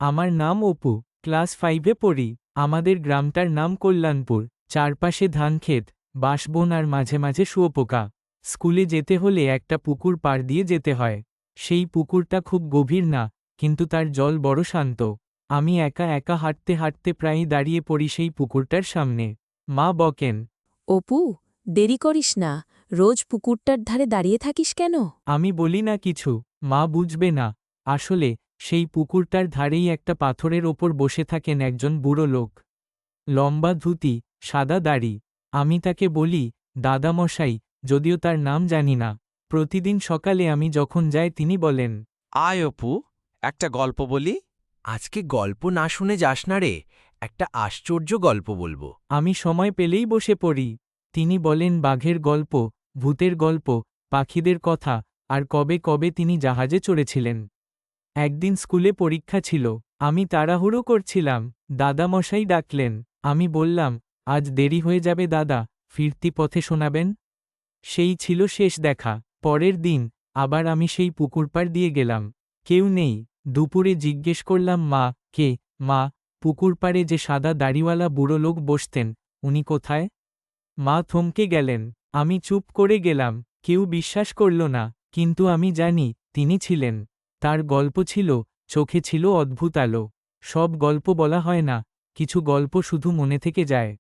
আমার নাম অপু, ক্লাস 5-এ পড়ি। আমাদের গ্রামটার নাম কল্যাণপুর। চারপাশে ধানক্ষেত, বাঁশবন আর মাঝে মাঝে শুঁয়োপোকা। স্কুলে যেতে হলে একটা পুকুর পাড় দিয়ে যেতে হয়। সেই পুকুরটা খুব গভীর না, কিন্তু তার জল বড় শান্ত। আমি একা একা হাঁটতে হাঁটতে প্রায়ই দাঁড়িয়ে পড়ি সেই পুকুরটার সামনে। মা বকেন। অপু, দেরি করিস না, রোজ পুকুরটার ধারে দাঁড়িয়ে থাকিস কেন? আমি বলি না কিছু, মা বুঝবে না। আসলে সেই পুকুরটার ধারেই একটা পাথরের ওপর বসে থাকেন একজন বুড়ো লোক। লম্বা ধুতি, সাদা দাড়ি। আমি তাকে বলি, দাদামশাই, যদিও তার নাম জানি না। প্রতিদিন সকালে আমি যখন যাই তিনি বলেন, আয় অপু, একটা গল্প বলি। আজকে গল্প না শুনে যাস না রে, একটা আশ্চর্য গল্প বলবো। আমি সময় পেলেই বসে পড়ি। তিনি বলেন বাঘের গল্প, ভূতের গল্প, পাখিদের কথা, আর কবে কবে তিনি জাহাজে চড়েছিলেন। একদিন স্কুলে পরীক্ষা ছিল, আমি তাড়াহুড়ো করছিলাম। দাদামশাই ডাকলেন। আমি বললাম, আজ দেরি হয়ে যাবে দাদা, ফিরতি পথে শোনাবেন। সেই ছিল শেষ দেখা। পরের দিন আবার আমি সেই পুকুরপাড় দিয়ে গেলাম। কেউ নেই। দুপুরে জিজ্ঞেস করলাম, মা, কে মা, পুকুরপাড়ে যে সাদা দাড়িওয়ালা বুড়ো লোক বসতেন, উনি কোথায়? মা থমকে গেলেন। আমি চুপ করে গেলাম। কেউ বিশ্বাস করল না, কিন্তু আমি জানি তিনি ছিলেন। তার গল্প ছিল, চোখে ছিল অদ্ভুত আলো। সব গল্প বলা হয় না, কিছু গল্প শুধু মনে থেকে যায়।